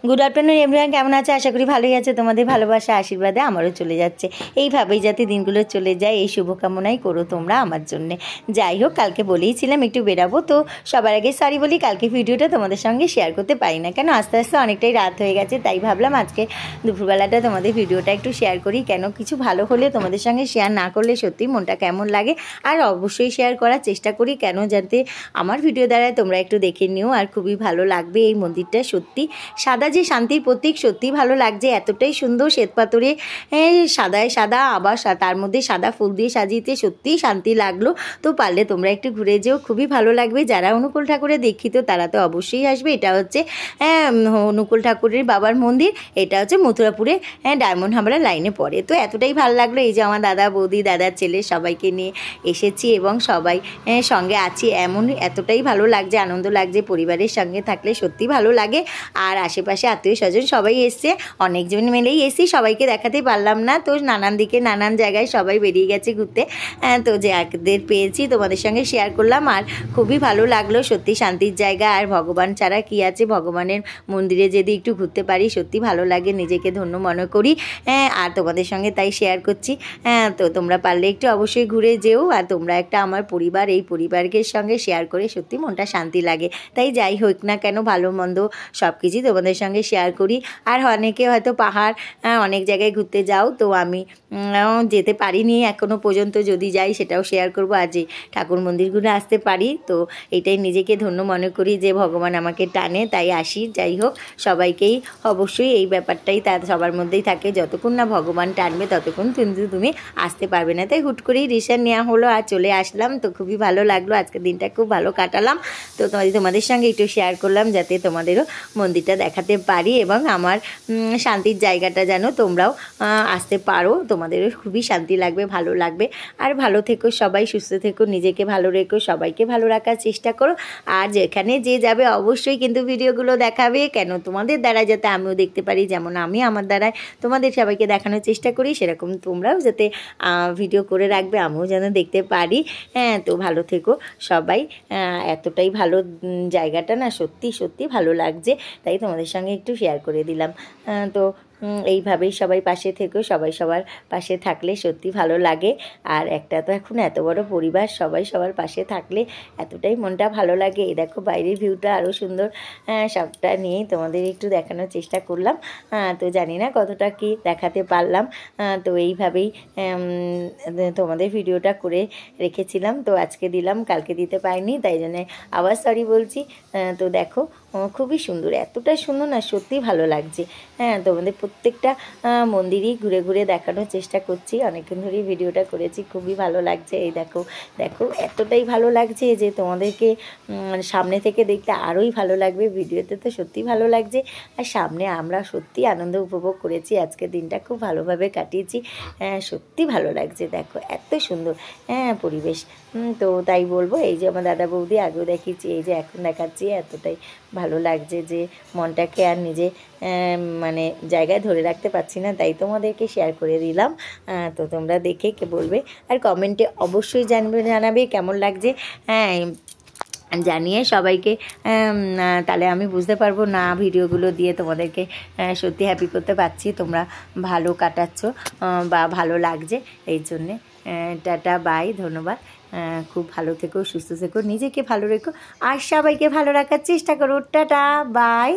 Good afternoon everyone, কেমন আছে? আশা করি ভালোই আছে। তোমাদের ভালোবাসা আশীর্বাদে আমারও চলে যাচ্ছে। এইভাবেই যাতে দিনগুলো চলে যায় এই শুভকামনাই করো তোমরা আমার জন্যে। যাই হোক, কালকে বলেইছিলাম একটু বেরাবো, তো সবার আগে সরি বলি, কালকে ভিডিওটা তোমাদের সঙ্গে শেয়ার করতে পারি না, কেন আস্তে আস্তে অনেকটাই রাত হয়ে গেছে। তাই ভাবলাম আজকে দুপুরবেলাটা তোমাদের ভিডিওটা একটু শেয়ার করি। কেন কিছু ভালো হলে তোমাদের সঙ্গে শেয়ার না করলে সত্যি মনটা কেমন লাগে। আর অবশ্যই শেয়ার করার চেষ্টা করি, কেন যাতে আমার ভিডিও দ্বারা তোমরা একটু দেখে নিও। আর খুবই ভালো লাগবে এই মন্দিরটা, সত্যি সাদা যে শান্তির প্রতীক, সত্যি ভালো লাগছে। এতটাই সুন্দর শ্বেতপাথরে সাদায় সাদা, আবার তার মধ্যে সাদা ফুল দিয়ে সাজিয়েছে, সত্যিই শান্তি লাগলো। তো পারলে তোমরা একটু ঘুরে যেও, খুবই ভালো লাগবে। যারা অনুকূল ঠাকুরের দীক্ষিত তারা তো অবশ্যই আসবে। এটা হচ্ছে অনুকূল ঠাকুরের বাবার মন্দির, এটা হচ্ছে মথুরাপুরে ডায়মন্ড হাবড়া লাইনে পড়ে। তো এতটাই ভালো লাগলো, এই যে আমার দাদা বৌদি, দাদার ছেলে সবাইকে নিয়ে এসেছি এবং সবাই সঙ্গে আছি। এতটাই ভালো লাগছে, আনন্দ লাগছে। পরিবারের সঙ্গে থাকলে সত্যি ভালো লাগে। আর আশেপাশে আত্মীয় স্বজন সবাই এসছে, অনেকজন মিলেই এসেছি, সবাইকে দেখাতে পারলাম না। তো নানান দিকে নানান জায়গায় সবাই বেরিয়ে গেছে ঘুরতে। তো যাদের পেয়েছি তোমাদের সঙ্গে শেয়ার করলাম। আর খুবই ভালো লাগলো, সত্যি শান্তির জায়গা। আর ভগবান ছাড়া কি আছে, ভগবানের মন্দিরে যদি একটু ঘুরতে পারি সত্যি ভালো লাগে, নিজেকে ধন্য মনে করি। আর তোমাদের সঙ্গে তাই শেয়ার করছি। তো তোমরা পারলে একটু অবশ্যই ঘুরে যেও। আর তোমরা একটা আমার পরিবার, এই পরিবারকে সঙ্গে শেয়ার করে সত্যি মনটা শান্তি লাগে। তাই যাই হোক না কেন, ভালো মন্দ সব কিছুই তোমাদের সঙ্গে শেয়ার করি। আর অনেকে হয়তো পাহাড় অনেক জায়গায় ঘুরতে যাও, তো আমি যেতে পারিনি এখনও পর্যন্ত, যদি যাই সেটাও শেয়ার করবো। আর যে ঠাকুর মন্দিরগুলো আসতে পারি, তো এটাই নিজেকে ধন্য মনে করি যে ভগবান আমাকে টানে, তাই আসি। যাই হোক, সবাইকেই অবশ্যই এই ব্যাপারটাই তার সবার মধ্যেই থাকে, যতক্ষণ না ভগবান টানবে ততক্ষণ কিন্তু তুমি আসতে পারবে না। তাই হুট করেই রিসার নেওয়া হলো আর চলে আসলাম। তো খুবই ভালো লাগলো, আজকের দিনটা খুব ভালো কাটালাম। তো তোমাদের সঙ্গে একটু শেয়ার করলাম, যাতে তোমাদেরও মন্দিরটা দেখাতে পারি এবং আমার শান্তির জায়গাটা যেন তোমরাও আসতে পারো, তোমাদেরও খুবই শান্তি লাগবে, ভালো লাগবে। আর ভালো থেকো সবাই, সুস্থ থেকো, নিজেকে ভালো রেখো, সবাইকে ভালো রাখার চেষ্টা করো। আর যেখানে যে যাবে অবশ্যই কিন্তু ভিডিওগুলো দেখাবে, কেন তোমাদের দ্বারা যাতে আমিও দেখতে পারি, যেমন আমি আমার দ্বারায় তোমাদের সবাইকে দেখানোর চেষ্টা করি, সেরকম তোমরাও যাতে ভিডিও করে রাখবে, আমিও যেন দেখতে পারি। তো ভালো থেকো সবাই। এতটাই ভালো জায়গাটা না, সত্যি সত্যি ভালো লাগছে, তাই তোমাদের সঙ্গে একটু শেয়ার করে দিলাম। তো এইভাবেই সবাই পাশে থেকো, সবাই সবার পাশে থাকলে সত্যি ভালো লাগে। আর একটা তো এখন এত বড় পরিবার, সবাই সবার পাশে থাকলে এতটাই মনটা ভালো লাগে। এই দেখো বাইরের ভিউটা আরও সুন্দর, সবটা নিয়েই তোমাদের একটু দেখানোর চেষ্টা করলাম। তো জানি না কতটা কি দেখাতে পারলাম। তো এইভাবেই তোমাদের ভিডিওটা করে রেখেছিলাম, তো আজকে দিলাম, কালকে দিতে পারিনি, তাই জন্যে আবার সরি বলছি। তো দেখো খুবই সুন্দর, এতটা সুন্দর না, সত্যি ভালো লাগছে। তোমাদের প্রত্যেকটা মন্দিরই ঘুরে ঘুরে দেখানোর চেষ্টা করছি, অনেকক্ষণ ধরেই ভিডিওটা করেছি, খুবই ভালো লাগছে। এই দেখো দেখো এতটাই ভালো লাগছে যে তোমাদেরকে সামনে থেকে দেখলে আরোই ভালো লাগবে। ভিডিওতে তো সত্যি ভালো লাগছে, আর সামনে আমরা সত্যি আনন্দ উপভোগ করেছি, আজকের দিনটা খুব ভালোভাবে কাটিয়েছি। সত্যি ভালো লাগছে, দেখো এত সুন্দর পরিবেশ। তো তাই বলবো, এই যে আমার দাদা বৌদি আগেও দেখিয়েছি, এই যে এখন দেখাচ্ছি, এতটাই ভালো লাগছে যে মনটাকে আর নিজে মানে জায়গায় ধরে রাখতে পারছি না, তাই তোমাদেরকে শেয়ার করে দিলাম। তো তোমরা দেখে কে বলবে, আর কমেন্টে অবশ্যই জানাবে কেমন লাগছে। জানিয়ে সবাইকে, তাহলে আমি বুঝতে পারবো না ভিডিওগুলো দিয়ে তোমাদেরকে সত্যি হ্যাপি করতে পারছি, তোমরা ভালো কাটাচ্ছ বা ভালো লাগছে, এই জন্যে টাটা বাই, ধন্যবাদ। খুব ভালো থেকো, সুস্থ থেকো, নিজেকে ভালো রেখো, আর সবাইকে ভালো রাখার চেষ্টা করো। Tata bye.